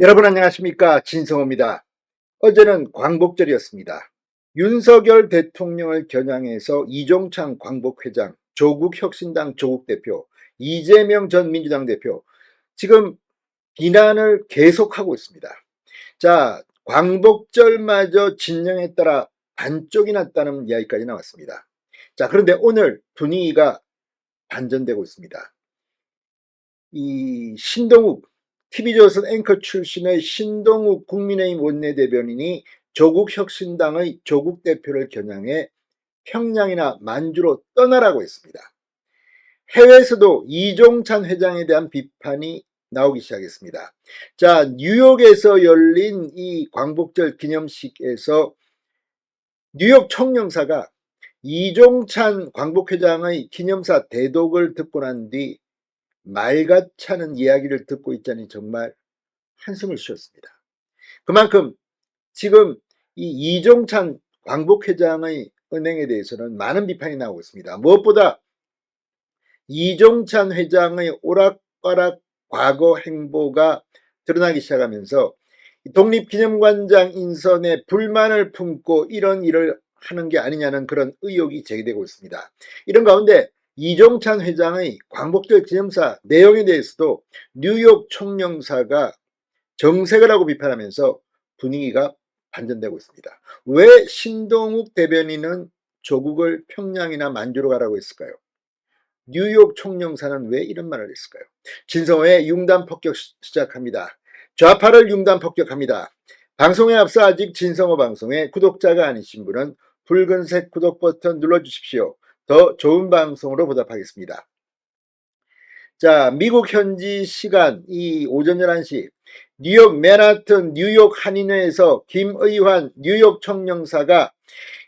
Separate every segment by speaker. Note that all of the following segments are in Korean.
Speaker 1: 여러분 안녕하십니까, 진성호입니다. 어제는 광복절이었습니다. 윤석열 대통령을 겨냥해서 이종창 광복회장, 조국혁신당 조국대표, 이재명 전 민주당 대표 지금 비난을 계속하고 있습니다. 자, 광복절마저 진영에 따라 반쪽이 났다는 이야기까지 나왔습니다. 자, 그런데 오늘 분위기가 반전되고 있습니다. 이 신동욱, TV조선 앵커 출신의 신동욱 국민의힘 원내대변인이 조국혁신당의 조국 대표를 겨냥해 평양이나 만주로 떠나라고 했습니다. 해외에서도 이종찬 회장에 대한 비판이 나오기 시작했습니다. 자, 뉴욕에서 열린 이 광복절 기념식에서 뉴욕 총영사가 이종찬 광복회장의 기념사 대독을 듣고 난 뒤 말같지 않은 이야기를 듣고 있자니 정말 한숨을 쉬었습니다. 그만큼 지금 이 이종찬 광복회장의 은행에 대해서는 많은 비판이 나오고 있습니다. 무엇보다 이종찬 회장의 오락가락 과거 행보가 드러나기 시작하면서 독립기념관장 인선에 불만을 품고 이런 일을 하는 게 아니냐는 그런 의혹이 제기되고 있습니다. 이런 가운데 이종찬 회장의 광복절 기념사 내용에 대해서도 뉴욕 총영사가 정색을 하고 비판하면서 분위기가 반전되고 있습니다. 왜 신동욱 대변인은 조국을 평양이나 만주로 가라고 했을까요? 뉴욕 총영사는 왜 이런 말을 했을까요? 진성호의 융단 폭격 시작합니다. 좌파를 융단 폭격합니다. 방송에 앞서 아직 진성호 방송에 구독자가 아니신 분은 붉은색 구독 버튼 눌러주십시오. 더 좋은 방송으로 보답하겠습니다. 자, 미국 현지 시간 이 오전 11시 뉴욕 맨하튼 뉴욕 한인회에서 김의환 뉴욕 총영사가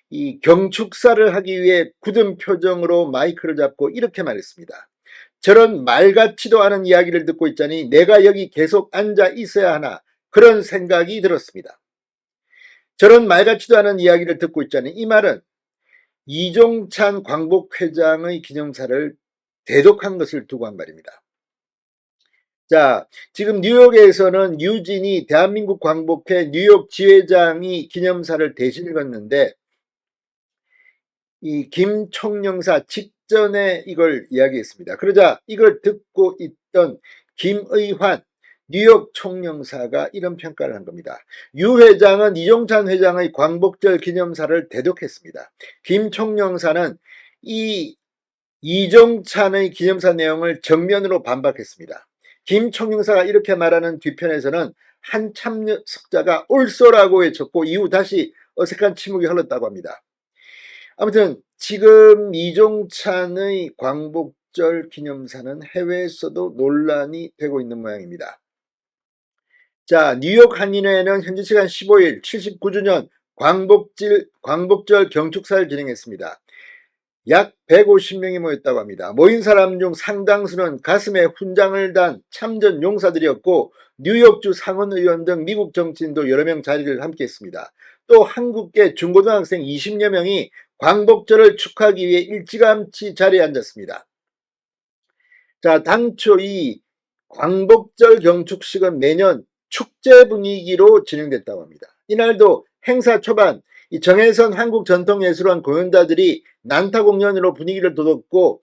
Speaker 1: 이 경축사를 하기 위해 굳은 표정으로 마이크를 잡고 이렇게 말했습니다. 저런 말 같지도 않은 이야기를 듣고 있자니 내가 여기 계속 앉아 있어야 하나 그런 생각이 들었습니다. 저런 말 같지도 않은 이야기를 듣고 있자니 이 말은 이종찬 광복회장의 기념사를 대독한 것을 두고 한 말입니다. 자, 지금 뉴욕에서는 유진이 대한민국 광복회 뉴욕 지회장이 기념사를 대신 읽었는데 이 김 총영사 직전에 이걸 이야기했습니다. 그러자 이걸 듣고 있던 김의환 뉴욕 총영사가 이런 평가를 한 겁니다. 유 회장은 이종찬 회장의 광복절 기념사를 대독했습니다. 김 총영사는 이 이종찬의 기념사 내용을 정면으로 반박했습니다. 김 총영사가 이렇게 말하는 뒤편에서는 한 참석자가 옳소라고 외쳤고 이후 다시 어색한 침묵이 흘렀다고 합니다. 아무튼 지금 이종찬의 광복절 기념사는 해외에서도 논란이 되고 있는 모양입니다. 자, 뉴욕 한인회는 현지 시간 15일 79주년 광복절 경축사를 진행했습니다. 약 150명이 모였다고 합니다. 모인 사람 중 상당수는 가슴에 훈장을 단 참전 용사들이었고 뉴욕주 상원의원 등 미국 정치인도 여러 명 자리를 함께했습니다. 또 한국계 중고등학생 20여 명이 광복절을 축하하기 위해 일찌감치 자리에 앉았습니다. 자, 당초 이 광복절 경축식은 매년 축제 분위기로 진행됐다고 합니다. 이날도 행사 초반 이 정혜선 한국전통예술원 공연자들이 난타 공연으로 분위기를 돋웠고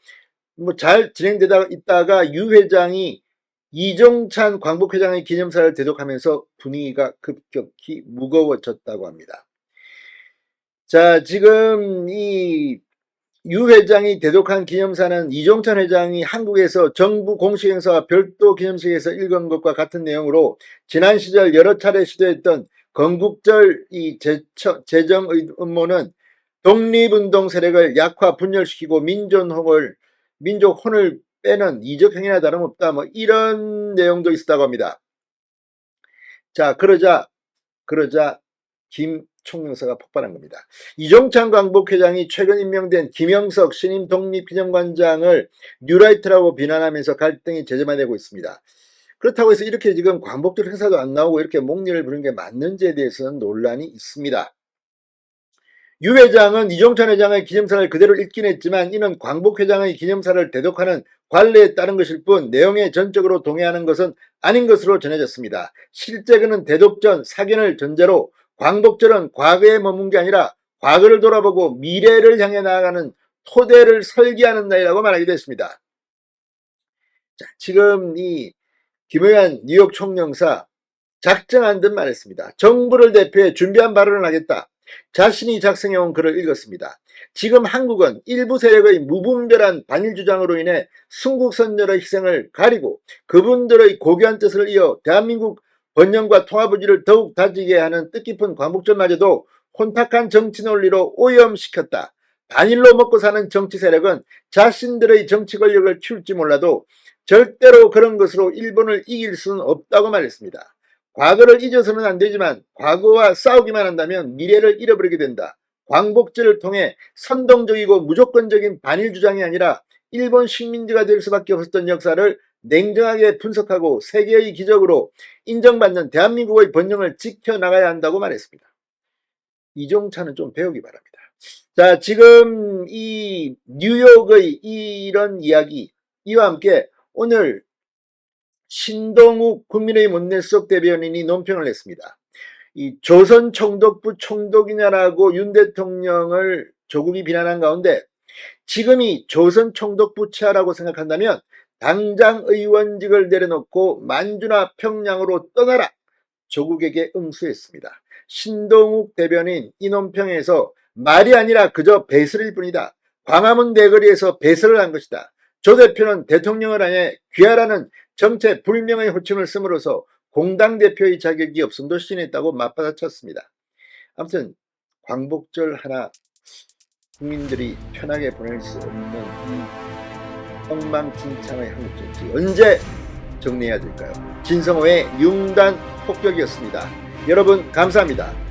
Speaker 1: 잘 진행되다 있다가 유 회장이 이종찬 광복회장의 기념사를 대독하면서 분위기가 급격히 무거워졌다고 합니다. 자, 지금 이 유 회장이 대독한 기념사는 이종찬 회장이 한국에서 정부 공식 행사와 별도 기념식에서 읽은 것과 같은 내용으로 지난 시절 여러 차례 시도했던 건국절 이 재정 음모는 독립운동 세력을 약화 분열시키고 민족 혼을 빼는 이적 행위나 다름없다. 뭐 이런 내용도 있었다고 합니다. 자, 그러자 김 총영사가 폭발한 겁니다. 이종찬 광복회장이 최근 임명된 김영석 신임 독립기념관장을 뉴라이트라고 비난하면서 갈등이 재점화되고 있습니다. 그렇다고 해서 이렇게 지금 광복절 행사도 안 나오고 이렇게 목리를 부는 게 맞는지에 대해서는 논란이 있습니다. 유 회장은 이종찬 회장의 기념사를 그대로 읽긴 했지만 이는 광복회장의 기념사를 대독하는 관례에 따른 것일 뿐 내용에 전적으로 동의하는 것은 아닌 것으로 전해졌습니다. 실제 그는 대독전, 사견을 전제로 광복절은 과거에 머문 게 아니라 과거를 돌아보고 미래를 향해 나아가는 토대를 설계하는 날이라고 말하기도 했습니다. 자, 지금 이 김의환 뉴욕 총영사 작정한 듯 말했습니다. 정부를 대표해 준비한 발언을 하겠다. 자신이 작성해온 글을 읽었습니다. 지금 한국은 일부 세력의 무분별한 반일 주장으로 인해 순국선열의 희생을 가리고 그분들의 고귀한 뜻을 이어 대한민국 번영과 통합의지를 더욱 다지게 하는 뜻깊은 광복절마저도 혼탁한 정치 논리로 오염시켰다. 반일로 먹고 사는 정치 세력은 자신들의 정치 권력을 키울지 몰라도 절대로 그런 것으로 일본을 이길 수는 없다고 말했습니다. 과거를 잊어서는 안 되지만 과거와 싸우기만 한다면 미래를 잃어버리게 된다. 광복절을 통해 선동적이고 무조건적인 반일 주장이 아니라 일본 식민지가 될 수밖에 없었던 역사를 냉정하게 분석하고 세계의 기적으로 인정받는 대한민국의 번영을 지켜나가야 한다고 말했습니다. 이종찬은 좀 배우기 바랍니다. 자, 지금 이 뉴욕의 이런 이야기, 이와 함께 오늘 신동욱 국민의힘 원내수석 대변인이 논평을 냈습니다. 이 조선 총독부 총독이냐라고 윤 대통령을 조국이 비난한 가운데 지금이 조선 총독부 치하라고 생각한다면 당장 의원직을 내려놓고 만주나 평양으로 떠나라. 조국에게 응수했습니다. 신동욱 대변인 이 논평에서 말이 아니라 그저 배설일 뿐이다. 광화문 대거리에서 배설을 한 것이다. 조 대표는 대통령을 향해 귀하라는 정체 불명의 호칭을 씀으로써 공당 대표의 자격이 없음도 시인했다고 맞받아쳤습니다. 아무튼 광복절 하나 국민들이 편하게 보낼 수 없는 이 엉망진창의 한국 정치 언제 정리해야 될까요? 진성호의 융단 폭격이었습니다. 여러분 감사합니다.